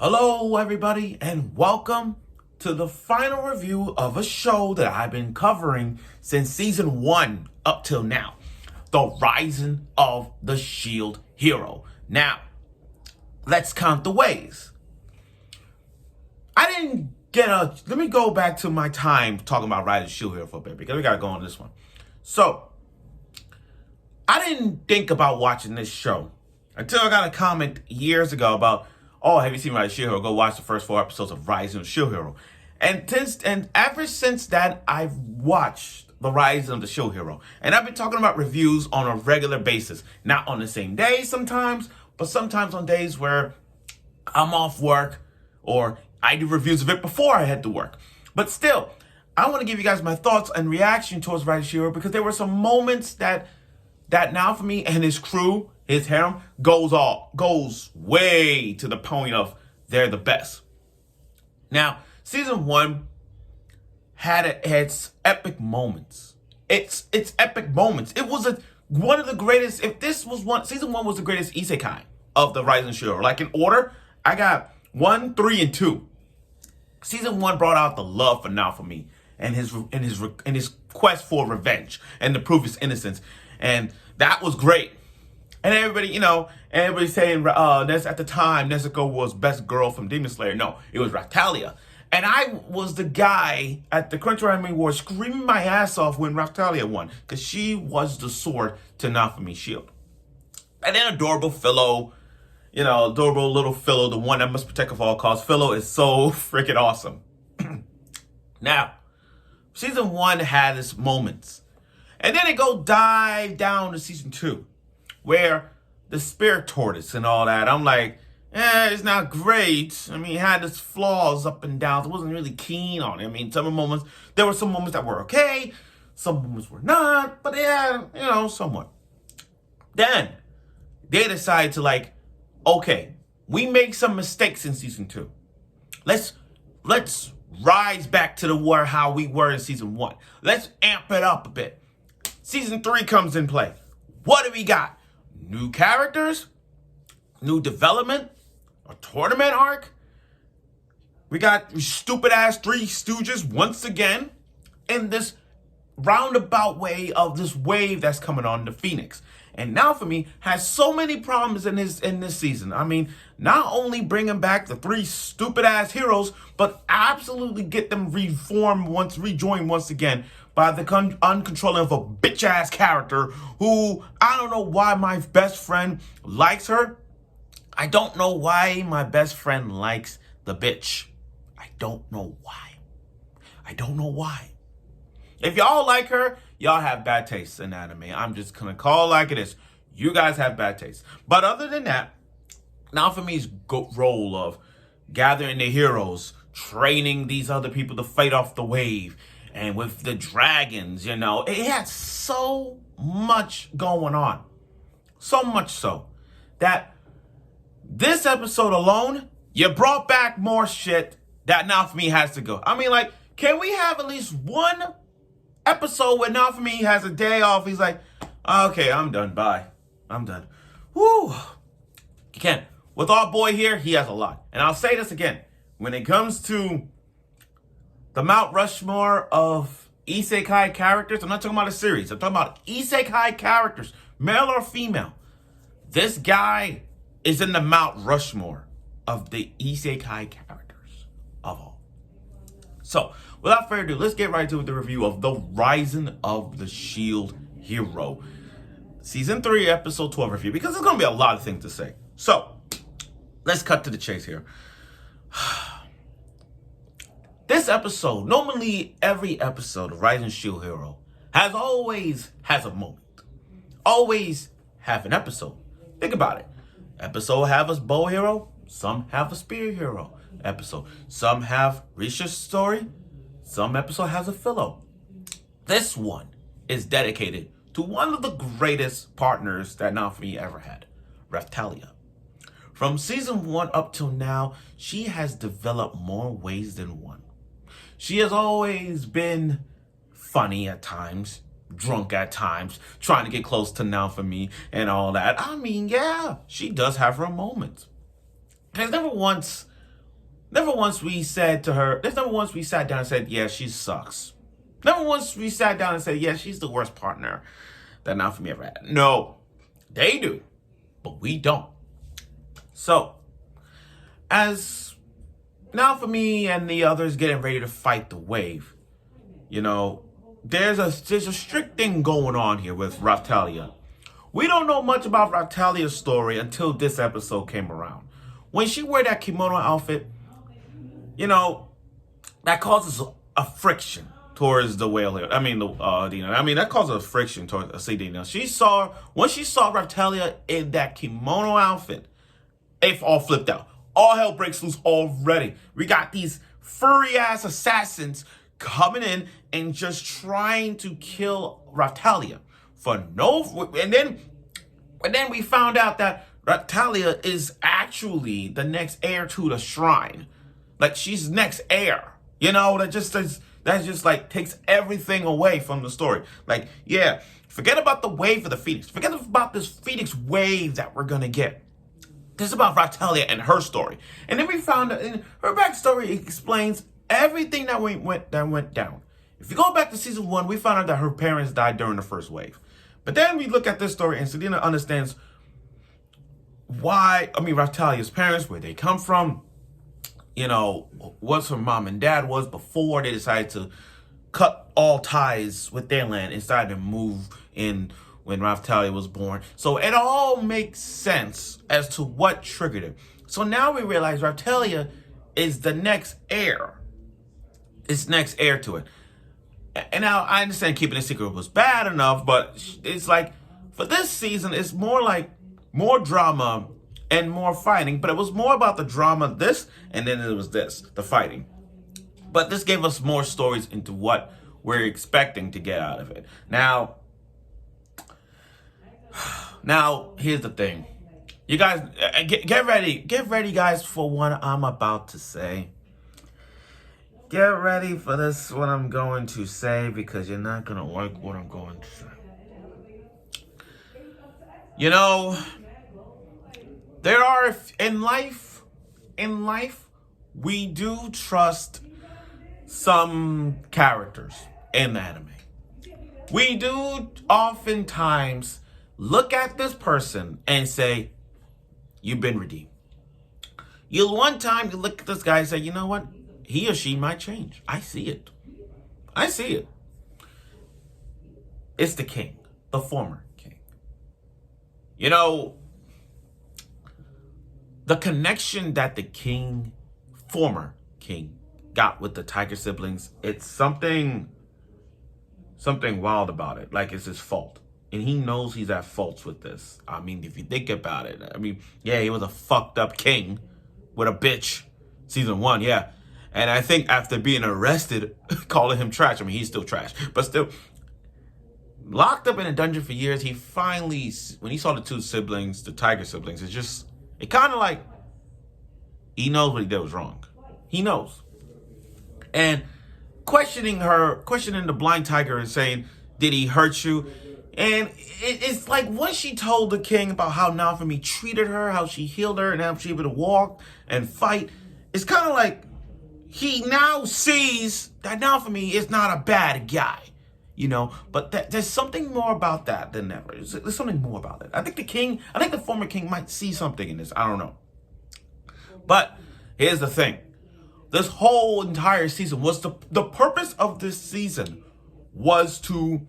Hello, everybody, and welcome to the final review of a show that I've been covering since season 1 up till now, The Rising of the Shield Hero. Now, let's count the ways. Let me go back to my time talking about Rise of the Shield Hero for a bit, because we gotta go on this one. So, I didn't think about watching this show until I got a comment years ago about, oh, have you seen Rise of the Shield Hero? Go watch the first 4 episodes of Rising of the Shield Hero. And ever since that, I've watched the Rising of the Shield Hero. And I've been talking about reviews on a regular basis. Not on the same day sometimes, but sometimes on days where I'm off work or I do reviews of it before I head to work. But still, I want to give you guys my thoughts and reaction towards Rise of the Shield Hero, because there were some moments that now for me and his crew, his harem, goes way to the point of they're the best. Now, season 1 had its epic moments. It's epic moments. It was one of the greatest. If this was season 1 was the greatest isekai of the Rising Shield Hero. Like in order, I got 1, 3, and 2. Season 1 brought out the love for Naofumi and his quest for revenge and to prove his innocence. And that was great. And everybody's saying at the time Nezuko was best girl from Demon Slayer. No, it was Raftalia. And I was the guy at the Crunchyroll Anime Awards screaming my ass off when Raftalia won, because she was the sword to Naofumi's shield. And then adorable little Philo, the one that must protect at all costs. Philo is so freaking awesome. Now, season 1 had its moments. And then it dive down to season 2, where the spirit tortoise and all that, I'm like, it's not great. I mean, it had its flaws up and down. I wasn't really keen on it. I mean, there were some moments that were okay, some moments were not, but yeah, somewhat. Then they decided to okay, we make some mistakes in season 2. Let's rise back to how we were in season 1. Let's amp it up a bit. Season 3 comes in play. What do we got? New characters, new development, a tournament arc. We got stupid ass Three Stooges once again in this roundabout way of this wave that's coming on the Phoenix. And Naofumi has so many problems in this season. I mean, not only bringing back the 3 stupid ass heroes, but absolutely get them rejoined once again by the uncontrolling of a bitch ass character who, I don't know why my best friend likes her. I don't know why my best friend likes the bitch. I don't know why. If y'all like her, y'all have bad taste in anime. I'm just gonna call it like it is. You guys have bad taste. But other than that, Naofumi's role of gathering the heroes, training these other people to fight off the wave, and with the dragons, it had so much going on. So much so that this episode alone, you brought back more shit that Naofumi has to go. I mean, can we have at least one episode where Naofumi has a day off? He's like, okay, I'm done. Bye. I'm done. Woo. You can't. With our boy here, he has a lot. And I'll say this again. When it comes to the Mount Rushmore of isekai characters, I'm not talking about a series. I'm talking about isekai characters, male or female. This guy is in the Mount Rushmore of the isekai characters of all. So, without further ado, let's get right to the review of The Rising of the Shield Hero. Season 3, episode 12 review, because there's going to be a lot of things to say. So, let's cut to the chase here. This episode, normally every episode of Rising Shield Hero has a moment. Always have an episode. Think about it. Episode have a bow hero, some have a spear hero episode. Some have Risha's story, some episode has a Philo. This one is dedicated to one of the greatest partners that Naofumi ever had, Raftalia. From season 1 up till now, she has developed more ways than one. She has always been funny at times, drunk at times, trying to get close to Naofumi and all that. I mean, yeah, she does have her moments. There's never once Never once we said to her, there's never once we sat down and said, yeah, she sucks. Never once we sat down and said, yeah, she's the worst partner that Now For Me ever had. No, they do, but we don't. So, as Now For Me and the others getting ready to fight the wave, you know, there's a strict thing going on here with Raphtalia. We don't know much about Raphtalia's story until this episode came around. When she wore that kimono outfit, you know, that causes a friction towards the whale here. I mean, Dina. I mean, that causes a friction towards Dina. When she saw Raphtalia in that kimono outfit, it all flipped out. All hell breaks loose already. We got these furry ass assassins coming in and just trying to kill Raphtalia for no. And then we found out that Raphtalia is actually the next heir to the shrine. Like, she's next heir. You know, that just like takes everything away from the story. Like, yeah, forget about the wave of the Phoenix. Forget about this Phoenix wave that we're gonna get. This is about Raphtalia and her story. And then we found out in her backstory explains everything that went down. If you go back to season 1, we found out that her parents died during the first wave. But then we look at this story and Selena understands Raphtalia's parents, where they come from, you know, what her mom and dad was before they decided to cut all ties with their land and decided to move in when Raphtalia was born. So it all makes sense as to what triggered it. So now we realize Raphtalia is the next heir. It's next heir to it. And now I understand keeping it secret was bad enough, but it's like for this season, it's more like more drama and more fighting, but it was more about the drama and then it was the fighting. But this gave us more stories into what we're expecting to get out of it. Now here's the thing. You guys, get ready guys for what I'm about to say. Get ready for this, what I'm going to say, because you're not going to like what I'm going to say. You know, there are, in life, we do trust some characters in anime. We do oftentimes look at this person and say, you've been redeemed. One time you look at this guy and say, you know what? He or she might change. I see it. It's the king, the former king. You know, the connection that the former king, got with the Tiger siblings, it's something wild about it. Like, it's his fault. And he knows he's at fault with this. I mean, if you think about it, yeah, he was a fucked up king with a bitch. Season 1, yeah. And I think after being arrested, calling him trash, he's still trash, but still locked up in a dungeon for years, he finally, when he saw the two siblings, the Tiger siblings, it kind of like, he knows what he did was wrong. He knows. And questioning the blind tiger and saying, did he hurt you? And it's like when she told the king about how Now For Me treated her, how she healed her, and how she was able to walk and fight, it's kind of like he now sees that Now For Me is not a bad guy, you know. But there's something more about that than ever. There's something more about it. I think the former king might see something in this. I don't know. But here's the thing. This whole entire season was the purpose of this season was to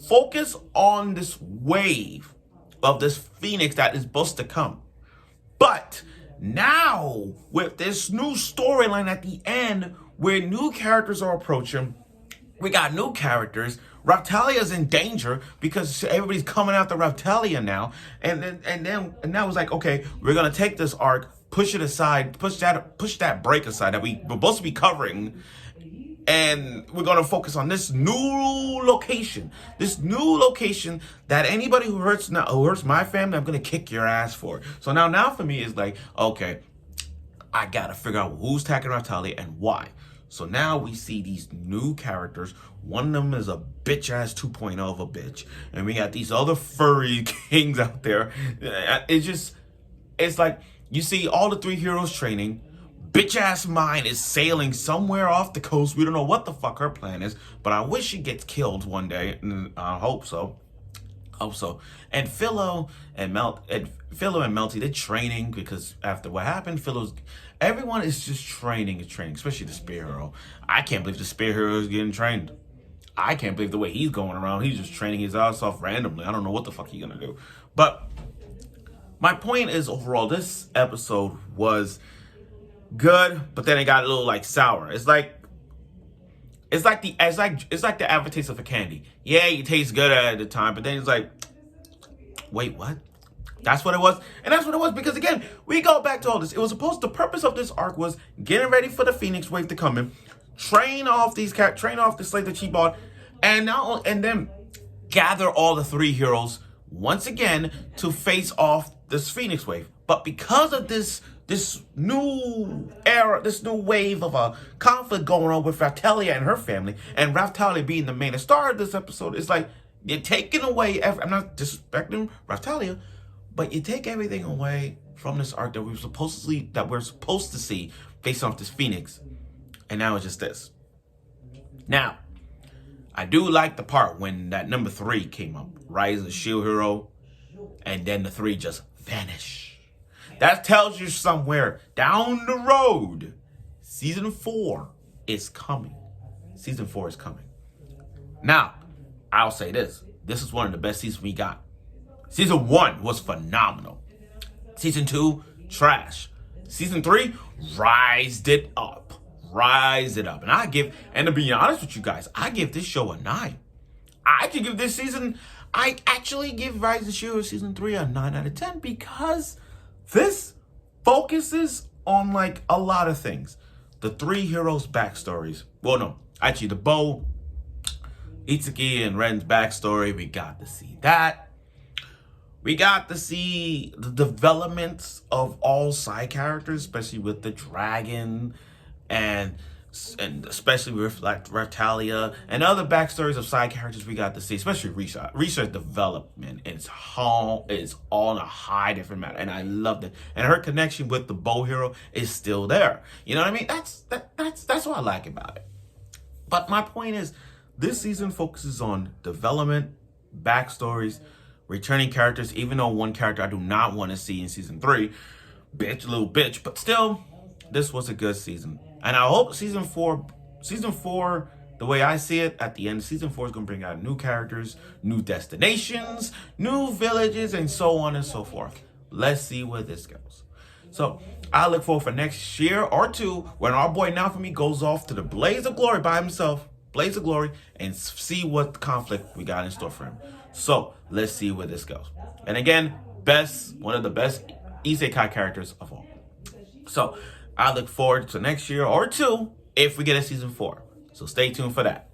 focus on this wave of this phoenix that is supposed to come. But now, with this new storyline at the end, where new characters are approaching, we got new characters. Raphtalia's in danger because everybody's coming after Raphtalia now. And now it's like, okay, we're gonna take this arc, push it aside, push that break aside that we're supposed to be covering, and we're gonna focus on this new location that anybody who hurts my family, I'm gonna kick your ass for. So now for me is like, okay, I gotta figure out who's attacking Raphtalia and why. So now we see these new characters. One of them is a bitch-ass 2.0 of a bitch. And we got these other furry kings out there. It's like you see all the three heroes training, bitch ass mind is sailing somewhere off the coast. We don't know what the fuck her plan is, but I wish she gets killed one day. I hope so. Hope so. And Philo and Melty, they're training because after what happened, everyone is just training, especially the spear hero. I can't believe the spear hero is getting trained. I can't believe the way he's going around. He's just training his ass off randomly. I don't know what the fuck he's gonna do. But my point is, overall, this episode was good, but then it got a little like sour. It's like the aftertaste of a candy. Yeah, you taste good at the time, but then it's like, wait, what? That's what it was, and that's what it was because again, we go back to all this. It was supposed. The purpose of this arc was getting ready for the Phoenix Wave to come in, train off the slave that she bought, and then gather all the three heroes once again to face off this Phoenix Wave. But because of this new era, this new wave of a conflict going on with Raftalia and her family, and Raftalia being the main star of this episode, it's like you're taking away. I'm not disrespecting Raftalia, but you take everything away from this arc that we're supposed to see face off this Phoenix, and now it's just this. Now, I do like the part when that number 3 came up, Rise of the Shield Hero, and then the 3 just vanish. That tells you somewhere down the road, season 4 is coming. Season 4 is coming. Now, I'll say this. This is one of the best seasons we got. Season 1 was phenomenal. Season 2, trash. Season 3, rised it up. And to be honest with you guys, I give this show a 9. I actually give Rise of the Shield Season 3 a 9 out of 10 because this focuses on like a lot of things. The 3 heroes' backstories. Well, no, actually the Bow, Itsuki, and Ren's backstory, we got to see that. We got to see the developments of all side characters, especially with the dragon and especially with like Raftalia and other backstories of side characters we got to see, especially Risha. Risha's development is on a high different matter, and I loved it. And her connection with the Bow hero is still there. You know what I mean? That's what I like about it. But my point is, this season focuses on development, backstories, returning characters, even though one character I do not want to see in season 3, little bitch, but still, this was a good season. And I hope season 4, the way I see it, at the end, season 4 is going to bring out new characters, new destinations, new villages, and so on and so forth. Let's see where this goes. So I look forward for next year or 2 when our boy Now For Me goes off to the Blaze of Glory by himself, Blaze of Glory, and see what conflict we got in store for him. So let's see where this goes. And again, one of the best isekai characters of all. So I look forward to next year or 2 if we get a season 4. So stay tuned for that.